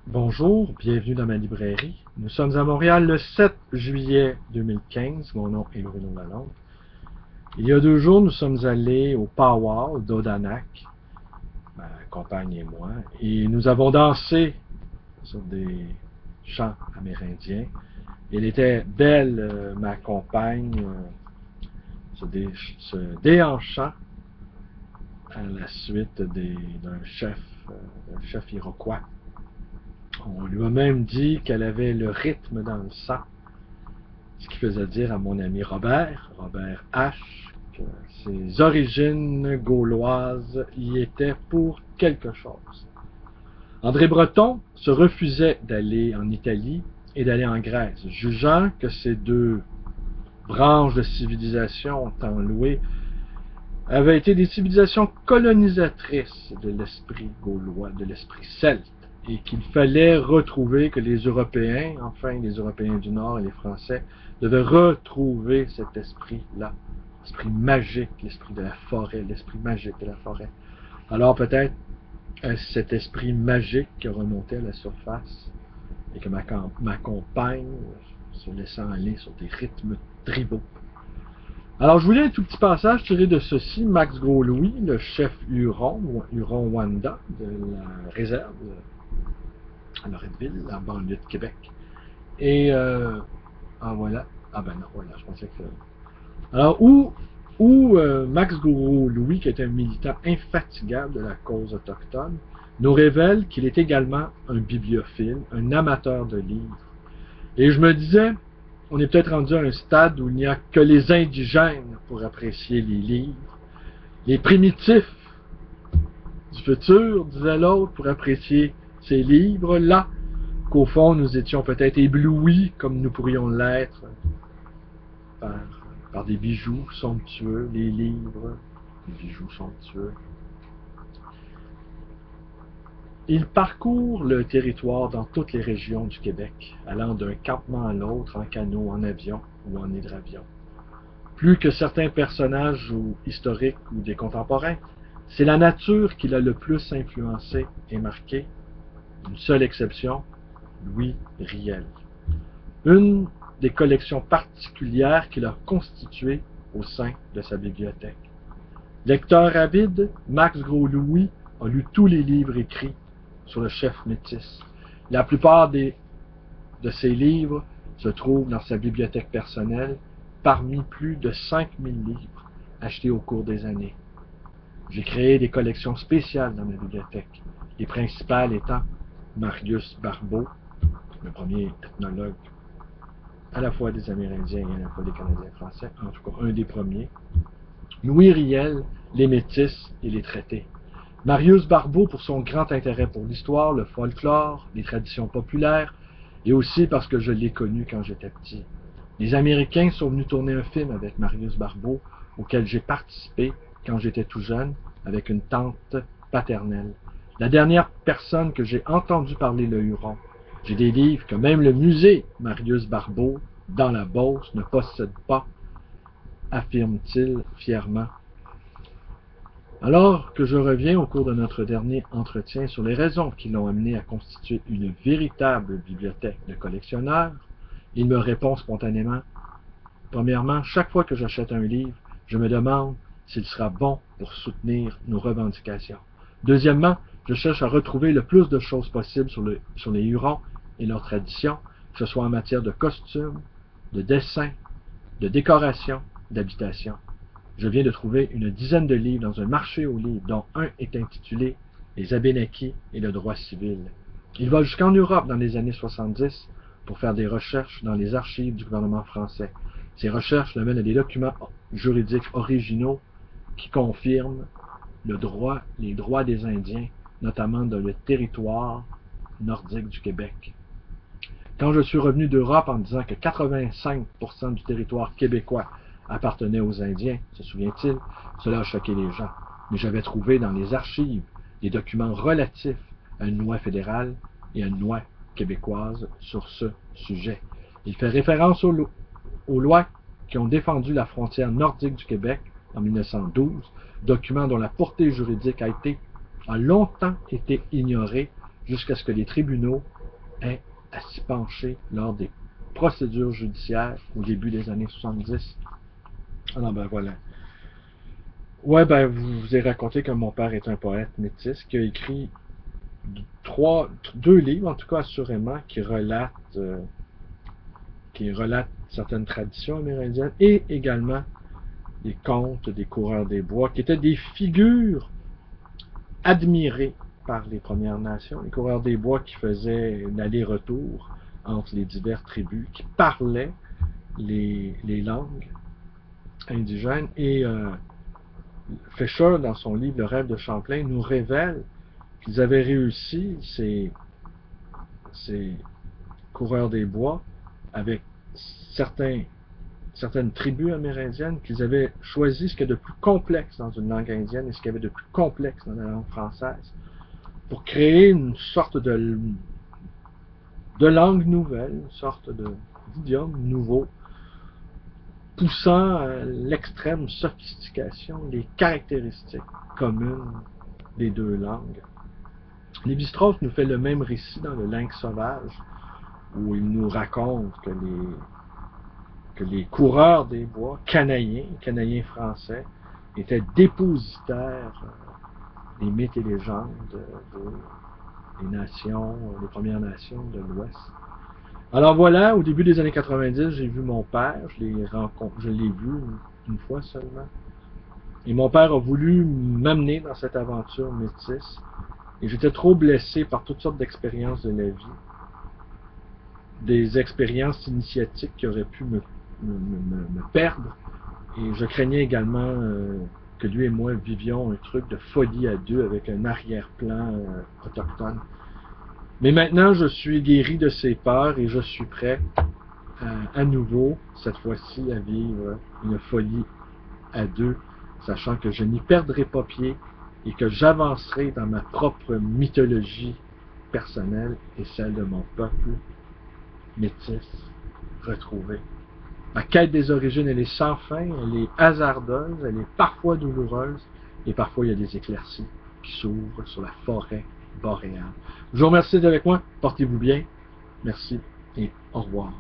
Bonjour, bienvenue dans ma librairie. Nous sommes à Montréal le 7 juillet 2015. Mon nom est Bruno Lalonde. Il y a 2 jours, nous sommes allés au powwow d'Odanak, ma compagne et moi, et nous avons dansé sur des chants amérindiens. Il était belle, ma compagne, se déhanchant à la suite d'un chef iroquois. On lui a même dit qu'elle avait le rythme dans le sang, ce qui faisait dire à mon ami Robert H., que ses origines gauloises y étaient pour quelque chose. André Breton se refusait d'aller en Italie et d'aller en Grèce, jugeant que ces deux branches de civilisation tant louées avaient été des civilisations colonisatrices de l'esprit gaulois, de l'esprit celte, et qu'il fallait retrouver, que les Européens, enfin les Européens du Nord et les Français, devaient retrouver cet esprit-là, l'esprit magique, l'esprit de la forêt, l'esprit magique de la forêt. Alors peut-être cet esprit magique qui remontait à la surface et que m'accompagne, se laissant aller sur des rythmes tribaux. Alors, je vous lis un tout petit passage tiré de ceci. Max Gros-Louis, le chef Huron-Wanda de la réserve à Loretteville, la banlieue de Québec. Et, voilà. Ah ben non, voilà, je pensais que... Alors, Max Gros-Louis, qui est un militant infatigable de la cause autochtone, nous révèle qu'il est également un bibliophile, un amateur de livres. Et je me disais, on est peut-être rendu à un stade où il n'y a que les indigènes pour apprécier les livres, les primitifs du futur, disait l'autre, pour apprécier ces livres-là, qu'au fond nous étions peut-être éblouis, comme nous pourrions l'être, par des bijoux somptueux, les livres, les bijoux somptueux. Il parcourt le territoire dans toutes les régions du Québec, allant d'un campement à l'autre en canot, en avion ou en hydravion. Plus que certains personnages historiques ou des contemporains, c'est la nature qui l'a le plus influencé et marqué. Une seule exception, Louis Riel. Une des collections particulières qu'il a constituées au sein de sa bibliothèque. Lecteur avide, Max Gros-Louis a lu tous les livres écrits sur le chef métis. La plupart de ces livres se trouvent dans sa bibliothèque personnelle, parmi plus de 5000 livres achetés au cours des années. J'ai créé des collections spéciales dans ma bibliothèque, les principales étant Marius Barbeau, le premier ethnologue à la fois des Amérindiens et à la fois des Canadiens français, en tout cas un des premiers, Louis Riel, les métis et les traités. Marius Barbeau pour son grand intérêt pour l'histoire, le folklore, les traditions populaires, et aussi parce que je l'ai connu quand j'étais petit. Les Américains sont venus tourner un film avec Marius Barbeau, auquel j'ai participé quand j'étais tout jeune, avec une tante paternelle. La dernière personne que j'ai entendu parler le Huron. J'ai des livres que même le musée Marius Barbeau, dans la Beauce, ne possède pas, affirme-t-il fièrement. Alors que je reviens au cours de notre dernier entretien sur les raisons qui l'ont amené à constituer une véritable bibliothèque de collectionneurs, il me répond spontanément. Premièrement, chaque fois que j'achète un livre, je me demande s'il sera bon pour soutenir nos revendications. Deuxièmement, je cherche à retrouver le plus de choses possibles sur les Hurons et leurs traditions, que ce soit en matière de costumes, de dessin, de décoration, d'habitation. Je viens de trouver une dizaine de livres dans un marché aux livres, dont un est intitulé « Les Abénakis et le droit civil ». Il va jusqu'en Europe dans les années 70 pour faire des recherches dans les archives du gouvernement français. Ces recherches le mènent à des documents juridiques originaux qui confirment les droits des Indiens, notamment dans le territoire nordique du Québec. Quand je suis revenu d'Europe en disant que 85% du territoire québécois appartenait aux Indiens, se souvient-il, cela a choqué les gens. Mais j'avais trouvé dans les archives des documents relatifs à une loi fédérale et à une loi québécoise sur ce sujet. Il fait référence aux lois qui ont défendu la frontière nordique du Québec en 1912, document dont la portée juridique a longtemps été ignorée jusqu'à ce que les tribunaux ait à s'y pencher lors des procédures judiciaires au début des années 70. Alors ben voilà. Ouais, ben vous ai raconté que mon père est un poète métis qui a écrit deux livres, en tout cas assurément, qui relatent certaines traditions amérindiennes et également des contes des coureurs des bois, qui étaient des figures admirées par les Premières Nations, les coureurs des bois qui faisaient l'aller-retour entre les diverses tribus, qui parlaient les langues indigènes. Et Fisher, dans son livre Le rêve de Champlain, nous révèle qu'ils avaient réussi, ces coureurs des bois, avec certaines tribus amérindiennes, qu'ils avaient choisi ce qu'il y a de plus complexe dans une langue indienne et ce qu'il y avait de plus complexe dans la langue française, pour créer une sorte de langue nouvelle, une sorte d'idiome nouveau, poussant à l'extrême sophistication les caractéristiques communes des deux langues. Lévi-Strauss nous fait le même récit dans Le Lynx sauvage, où il nous raconte que les coureurs des bois, canadiens français, étaient dépositaires des mythes et légendes des nations, des Premières Nations de l'Ouest. Alors voilà, au début des années 90, j'ai vu mon père, je l'ai vu une fois seulement. Et mon père a voulu m'amener dans cette aventure métisse. Et j'étais trop blessé par toutes sortes d'expériences de la vie. Des expériences initiatiques qui auraient pu me perdre. Et je craignais également que lui et moi vivions un truc de folie à deux avec un arrière-plan autochtone. Mais maintenant, je suis guéri de ces peurs et je suis prêt à nouveau, cette fois-ci, à vivre une folie à deux, sachant que je n'y perdrai pas pied et que j'avancerai dans ma propre mythologie personnelle et celle de mon peuple métis retrouvé. Ma quête des origines, elle est sans fin, elle est hasardeuse, elle est parfois douloureuse, et parfois il y a des éclaircies qui s'ouvrent sur la forêt boréale. Je vous remercie d'être avec moi, portez-vous bien, merci et au revoir.